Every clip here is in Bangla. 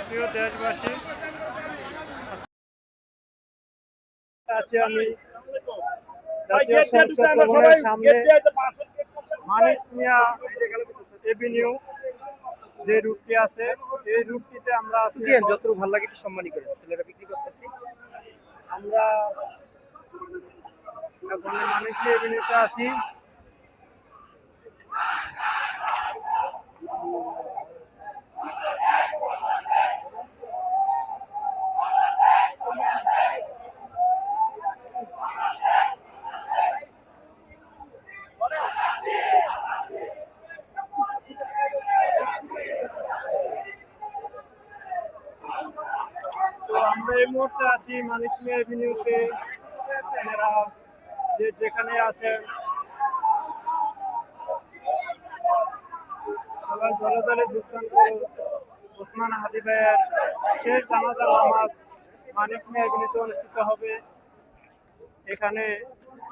প্রিয় দেশবাসী, আছি আমি জাতীয় সংসদ ভবনের সামনে মানিক মিয়া এভিনিউ যে রুটটি আছে এই রুটটিতে আমরা আছি। যত ভালো লাগে একটু সম্মানী করেন, ছেলেরা বিক্রি করতেছি। আমরা এখন মানিক মিয়া এভিনিউতে আছি। তো আমরা এই মুহূর্তে আছি মানিক মিয়া এভিনিউতে। আপনারা যেখানে আছেন সবাই দলে দলে যোগদান করুন। ওসমান হাদি ভাইয়ের শেষ জানাজার নামাজ মানিক মিয়া এভিনিউতে অনুষ্ঠিত হবে। এখানে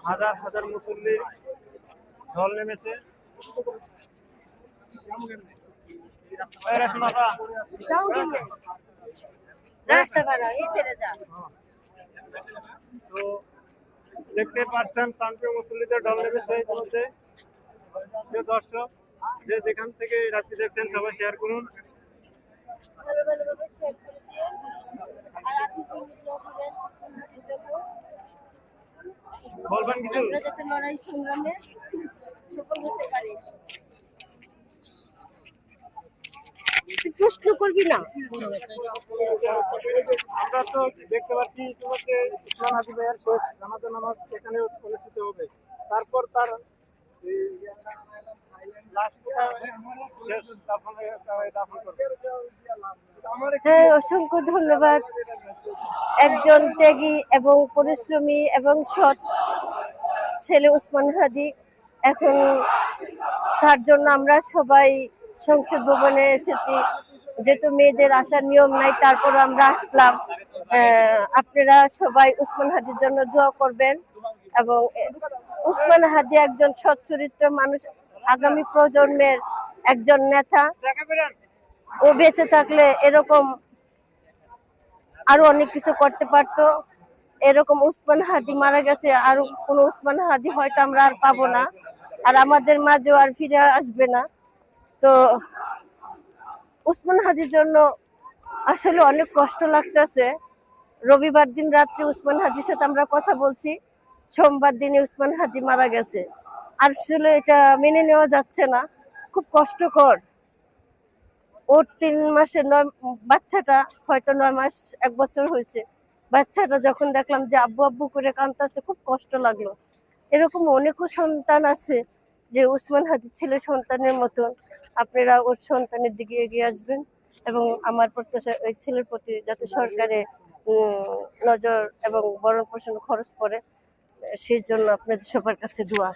হাজার হাজার মুসল্লির ঢল নেমেছে। তো দেখতে পাচ্ছেন প্রান্তীয় মুসল্লিদের ঢল নেমেছে ইতিমধ্যে। প্রিয় দর্শক, যে যেখান থেকে রাত্রি দেখছেন সবাই শেয়ার করুন। বলবেন কিছু? যাতে লড়াই সংগ্রামে সফল হতে পারি। প্রশ্ন করবি না। আমরা তো দেখতে পাচ্ছি ইতিমধ্যে ওসমান হাদি ভাইয়ের শেষ জানাজা নামাজ এখানে অনুষ্ঠিত হবে। তারপর তার হ্যাঁ, অসংখ্য ধন্যবাদ। একজন ত্যাগী এবং পরিশ্রমী এবং সৎ ছেলে ওসমান হাদি। এখন তার জন্য আমরা সবাই সংসদ ভবনে এসেছি। যেহেতু মেয়েদের আসার নিয়ম নাই, তারপর আমরা আসলাম। আপনারা সবাই ওসমান হাদির জন্য দোয়া করবেন। এবং ওসমান হাদি একজন সৎ চরিত্র মানুষ, আগামী প্রজন্মের একজন নেতা। ও বেঁচে থাকলে এরকম আরো অনেক কিছু করতে পারতো। এরকম ওসমান হাদি মারা গেছে, আর কোন ওসমান হাদি হয়তো আমরা আর পাবো না, আর আমাদের মাঝেও আর ফিরে আসবে না। তো ওসমান হাদির জন্য আসলে অনেক কষ্ট লাগতেছে। রবিবার দিন রাত্রে ওসমান হাদির সাথে আমরা কথা বলছি, সোমবার দিনে ওসমান হাদি মারা গেছে। আসলে এটা মেনে নেওয়া যাচ্ছে না, খুব কষ্টকর। ওর 3 মাসের বাচ্চাটা হয়তো 9 মাস 1 বছর হয়েছে। বাচ্চাটা যখন দেখলাম যে আব্বু আব্বু করে কাঁদতেছে, খুব কষ্ট লাগলো। এরকম অনেকও সন্তান আছে যে ওসমান হাদি ছেলে সন্তানের মতন। আপনারা ওর সন্তানের দিকে এগিয়ে আসবেন এবং আমার প্রত্যাশা ওই ছেলের প্রতি যাতে সরকারে নজর এবং ভরণ পোষণ খরচ করে, সেই জন্য আপনাদের সবার কাছে দোয়া।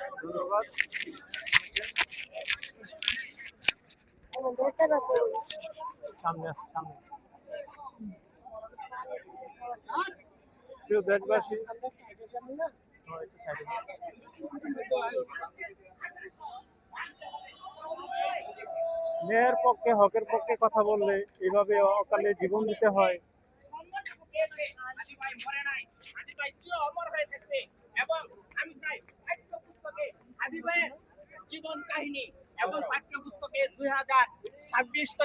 প্রিয় দেশবাসী, ন্যায়ের পক্ষে হকের পক্ষে কথা বললে এভাবে অকালে জীবন দিতে হয়। এবং আমি চাই পাঠ্যপুস্তকে হাদি ভাইয়ের জীবন কাহিনী এবং পাঠ্যপুস্তকে 2026 তো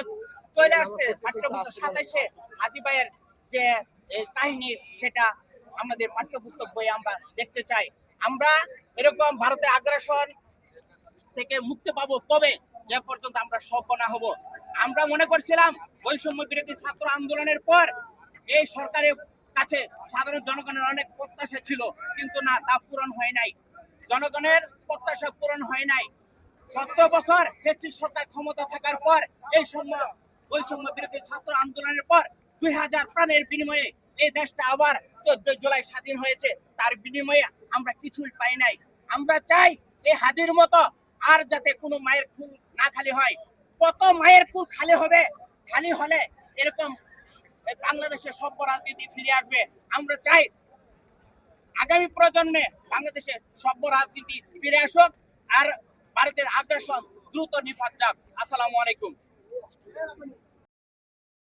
চলে আসছে, পাঠ্যপুস্তক 27-এ হাদি ভাইয়ের যে কাহিনী সেটা আমাদের পাঠ্যপুস্তক বই আমরা দেখতে চাই। আমরা এরকম ভারতের আগ্রাসন থেকে মুক্তি পাবো কবে, যে পর্যন্ত আমরা সভ্য না হব। আমরা মনে করছিলাম বৈষম্য বিরোধী ছাত্র আন্দোলনের পর এই সরকারের কাছে সাধারণ জনগণের অনেক প্রত্যাশা ছিল, কিন্তু না, তা পূরণ হয় নাই। জনগণের প্রত্যাশা পূরণ হয় নাই। 17 বছর ফ্যাসিস্ট সরকার ক্ষমতা থাকার পর এই সময় বৈষম্য বিরোধী ছাত্র আন্দোলনের পর 2000 প্রাণের বিনিময়ে এই দেশটা আবার 14 জুলাই স্বাধীন হয়েছে। তার বিনিময়ে আমরা কিছুই পাই নাই। আমরা চাই এই হাদির মতো আর যাতে কোনো মায়ের কুল না খালি হয়। কত মায়ের কুল খালি হবে, খালি হলে এরকম বাংলাদেশের সভ্য রাজনীতি ফিরে আসবে। আমরা চাই আগামী প্রজন্মে বাংলাদেশে সভ্য রাজনীতি ফিরে আসুক, আর ভারতের আগ্রাসন দ্রুত নিপাত যাক। আসসালামু আলাইকুম।